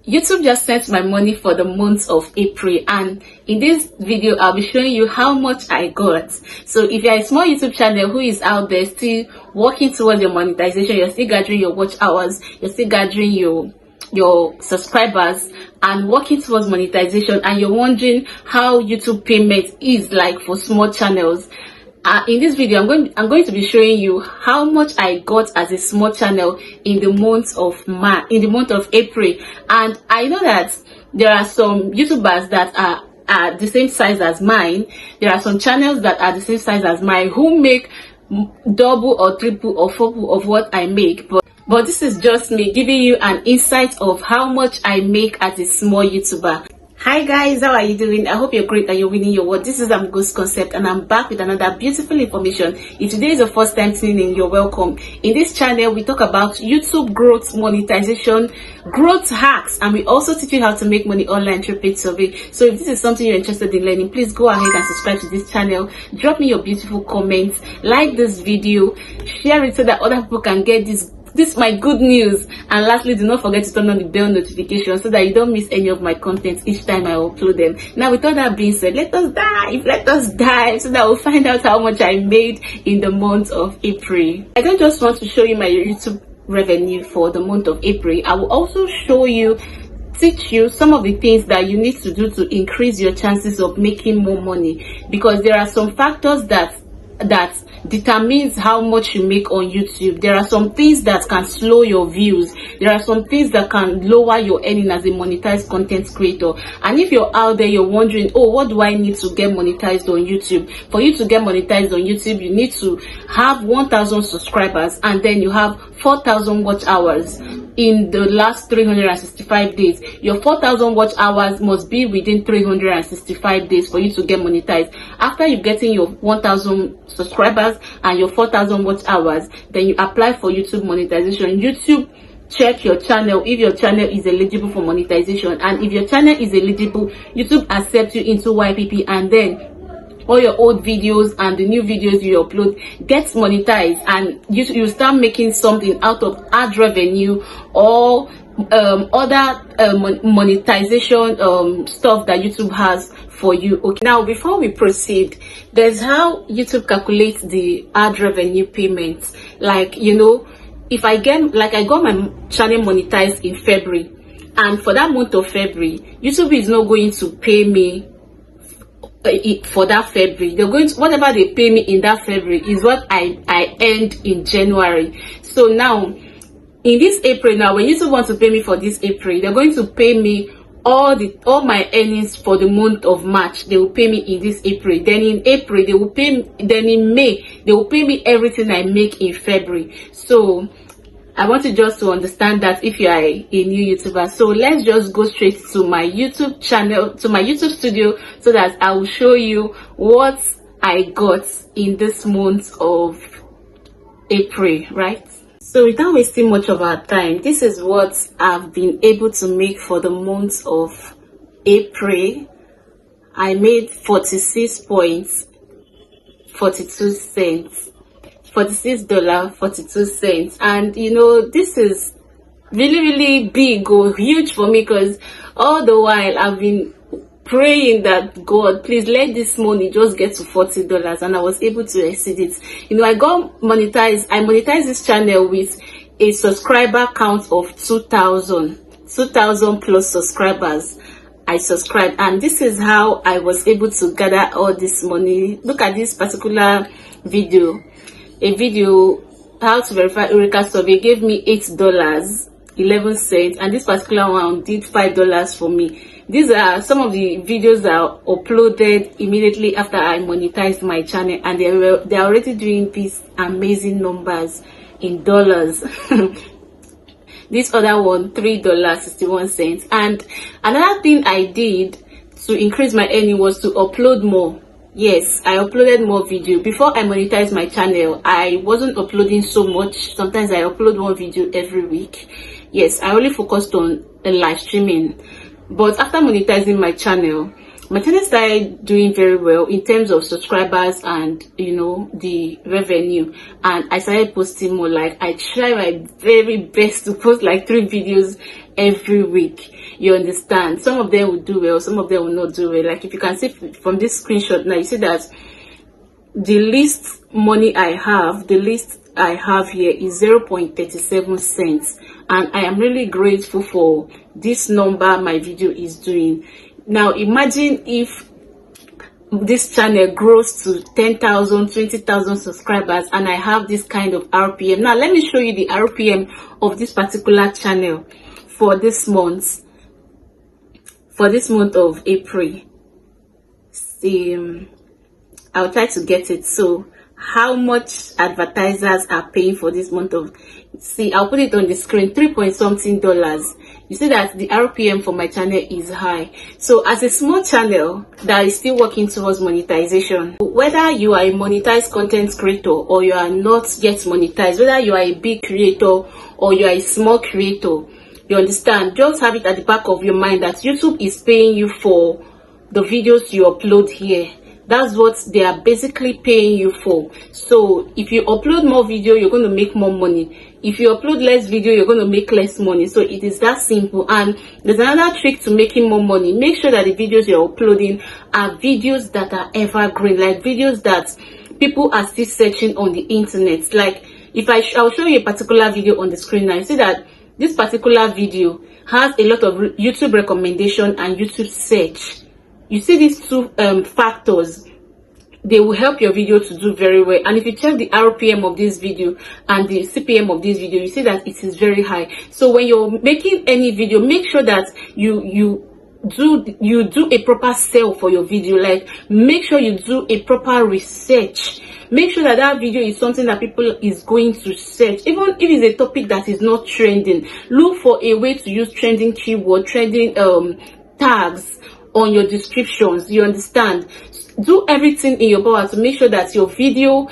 YouTube just sent my money for the month of April, and in this video I'll be showing you how much I got. So if you're a small YouTube channel who is out there still working towards your monetization, you're still gathering your watch hours, you're still gathering your subscribers and working towards monetization, and you're wondering how YouTube payment is like for small channels, in this video I'm going to be showing you how much I got as a small channel in the month of April. And I know that there are some YouTubers that are the same size as mine. There are some channels that are the same size as mine who make double or triple or triple of what I make, but this is just me giving you an insight of how much I make as a small YouTuber. Hi guys, how are you doing? I hope you're great and you're winning your world. This is Ghost Concept, and I'm back with another beautiful information. If today is your first time tuning in, you're welcome. In this channel we talk about YouTube growth, monetization, growth hacks, and we also teach you how to make money online through paid survey. So if this is something you're interested in learning, please go ahead and subscribe to this channel. Drop me your beautiful comments, like this video, share it so that other people can get this my good news, and lastly, do not forget to turn on the bell notification so that you don't miss any of my content each time I upload them. Now, with all that being said, let us dive so that we'll find out how much I made in the month of April. I don't just want to show you my YouTube revenue for the month of April. I will also teach you some of the things that you need to do to increase your chances of making more money, because there are some factors that determines how much you make on YouTube. There are some things that can slow your views. There are some things that can lower your earning as a monetized content creator. And if you're out there, you're wondering, oh, what do I need to get monetized on YouTube? For you to get monetized on YouTube, you need to have 1,000 subscribers, and then you have 4,000 watch hours in the last 365 days. Your 4,000 watch hours must be within 365 days for you to get monetized. After you getting your 1,000 subscribers and your 4,000 watch hours, then you apply for YouTube monetization. YouTube check your channel if your channel is eligible for monetization, and if your channel is eligible, YouTube accepts you into YPP, and then all your old videos and the new videos you upload gets monetized, and you start making something out of ad revenue or other monetization stuff that YouTube has for you. Okay, now before we proceed, there's how YouTube calculates the ad revenue payments. Like, you know, if I got my channel monetized in February, and for that month of February, YouTube is not going to pay me for that February. They're going to, whatever they pay me in that February is what I earned in January. So now in this April, now when YouTube want to pay me for this April, they're going to pay me all my earnings for the month of March. They will pay me in this April. Then in April they will pay me, then in May they will pay me everything I make in February. So I want you just to understand that if you are a new YouTuber. So let's just go straight to my YouTube channel, to my YouTube studio, so that I will show you what I got in this month of April, right? So without wasting much of our time, this is what I've been able to make for the month of April. I made $46.42. $46.42, and you know, this is really big or huge for me, because all the while I've been praying that God, please let this money just get to $40, and I was able to exceed it. You know, I got monetized. I monetized this channel with a subscriber count of 2,000 plus subscribers. I subscribed, and this is how I was able to gather all this money. Look at this particular video. A video how to verify Eureka survey gave me $8.11, and this particular one did $5 for me. These are some of the videos that are uploaded immediately after I monetized my channel, and they're already doing these amazing numbers in dollars. This other one, $3.61. And another thing I did to increase my earning was to upload more. Yes, I uploaded more video. Before I monetized my channel, I wasn't uploading so much. Sometimes I upload one video every week. Yes, I only focused on live streaming. But after monetizing my channel started doing very well in terms of subscribers and, you know, the revenue. And I started posting more. Like, I try my very best to post like 3 videos every week. You understand? Some of them will do well, some of them will not do well. Like if you can see from this screenshot now, you see that the least money I have, the least I have here is 0.37 cents, and I am really grateful for this number my video is doing. Now imagine if this channel grows to 10,000, 20,000 subscribers and I have this kind of RPM. Now let me show you the RPM of this particular channel for this month of April. See, I'll try to get it. So how much advertisers are paying for this month of, see, I'll put it on the screen, $3 something. You see that the RPM for my channel is high. So as a small channel that is still working towards monetization, whether you are a monetized content creator or you are not yet monetized, whether you are a big creator or you are a small creator, you understand, just have it at the back of your mind that YouTube is paying you for the videos you upload here. That's what they are basically paying you for. So if you upload more video, you're going to make more money. If you upload less video, you're going to make less money. So it is that simple. And there's another trick to making more money. Make sure that the videos you're uploading are videos that are evergreen, like videos that people are still searching on the internet. Like if I'll show you a particular video on the screen now. You see that this particular video has a lot of YouTube recommendation and YouTube search. You see these two factors, they will help your video to do very well. And if you check the RPM of this video and the CPM of this video, you see that it is very high. So when you're making any video, make sure that you do a proper sell for your video. Like make sure you do a proper research. Make sure that that video is something that people is going to search. Even if it's a topic that is not trending, look for a way to use trending keyword, trending tags on your descriptions. You understand? Do everything in your power to make sure that your video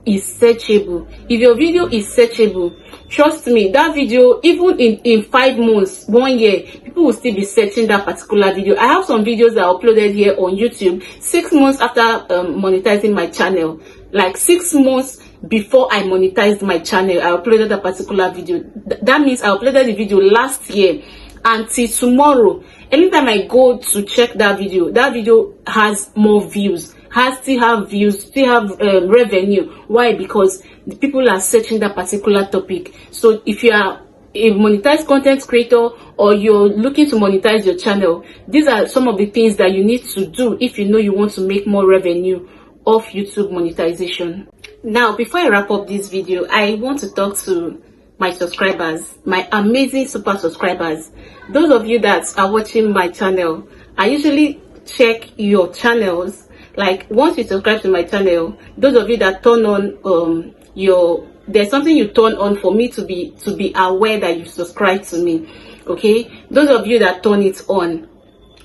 is searchable. If your video is searchable, trust me, that video, even in 5 months, 1 year, people will still be searching that particular video. I have some videos that I uploaded here on YouTube 6 months after monetizing my channel. Like 6 months before I monetized my channel, I uploaded that particular video. That means I uploaded the video last year. Until tomorrow, anytime I go to check that video has more views, still have views, still have revenue. Why? Because the people are searching that particular topic. So if you are a monetized content creator or you're looking to monetize your channel, these are some of the things that you need to do if you know you want to make more revenue off YouTube monetization. Now, before I wrap up this video, I want to talk to my subscribers, my amazing super subscribers. Those of you that are watching my channel, I usually check your channels. Like once you subscribe to my channel, those of you that turn on there's something you turn on for me to be aware that you subscribe to me. Okay, those of you that turn it on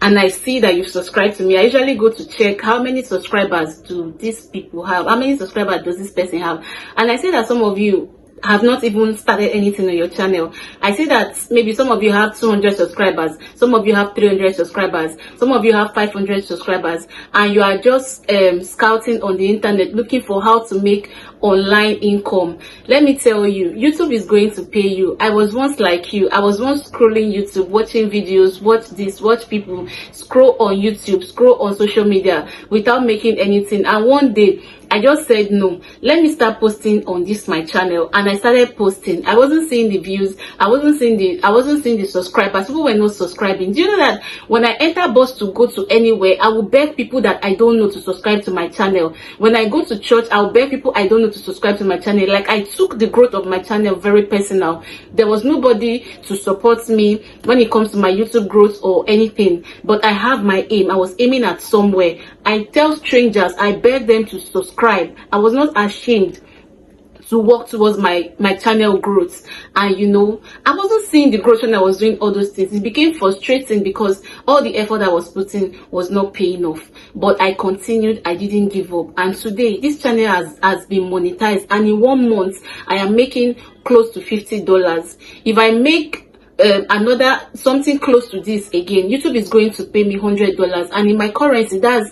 and I see that you subscribe to me, I usually go to check how many subscribers do these people have, how many subscribers does this person have. And I see that some of you have not even started anything on your channel. I see that maybe some of you have 200 subscribers, some of you have 300 subscribers, some of you have 500 subscribers, and you are just scouting on the internet looking for how to make online income. Let me tell you, YouTube is going to pay you. I was once like you. I was once scrolling YouTube, watching videos, watch people, scroll on YouTube, scroll on social media without making anything. And one day I just said, no, let me start posting on this my channel. And I started posting. I wasn't seeing the views, I wasn't seeing the subscribers. People were not subscribing. Do you know that when I enter bus to go to anywhere, I will beg people that I don't know to subscribe to my channel. When I go to church, I'll beg people I don't know to subscribe to my channel. Like I took the growth of my channel very personal. There was nobody to support me when it comes to my YouTube growth or anything, but I have my aim. I was aiming at somewhere. I tell strangers, I beg them to subscribe. I was not ashamed to work towards my channel growth. And you know, I wasn't seeing the growth when I was doing all those things. It became frustrating because all the effort I was putting was not paying off. But I continued, I didn't give up. And today this channel has been monetized, and in 1 month I am making close to $50. If I make another something close to this again, YouTube is going to pay me $100, and in my currency that's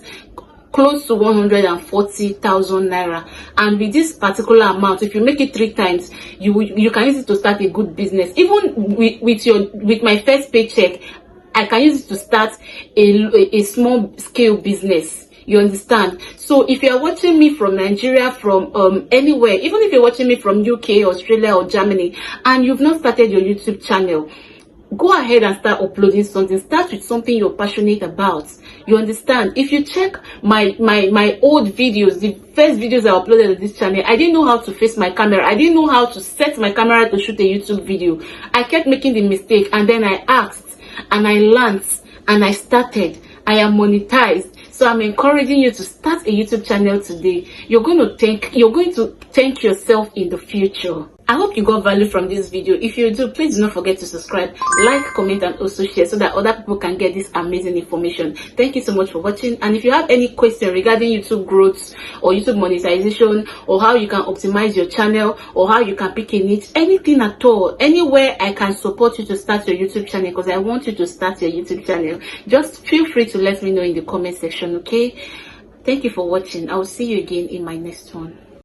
close to 140,000 naira. And with this particular amount, if you make it 3 times, you can use it to start a good business. Even with my first paycheck, I can use it to start a small scale business. You understand? So if you're watching me from Nigeria, from anywhere, even if you're watching me from UK, Australia, or Germany, and you've not started your YouTube channel, go ahead and start uploading something. Start with something you're passionate about. You understand? If you check my old videos, the first videos I uploaded on this channel, I didn't know how to face my camera. I didn't know how to set my camera to shoot a YouTube video. I kept making the mistake, and then I asked, and I learned, and I started. I am monetized. So I'm encouraging you to start a YouTube channel today. You're going to thank yourself in the future. I hope you got value from this video. If you do, please do not forget to subscribe, like, comment, and also share so that other people can get this amazing information. Thank you so much for watching. And if you have any question regarding YouTube growth or YouTube monetization, or how you can optimize your channel, or how you can pick a niche, anything at all, anywhere I can support you to start your YouTube channel, because I want you to start your YouTube channel, just feel free to let me know in the comment section. Okay, thank you for watching. I will see you again in my next one.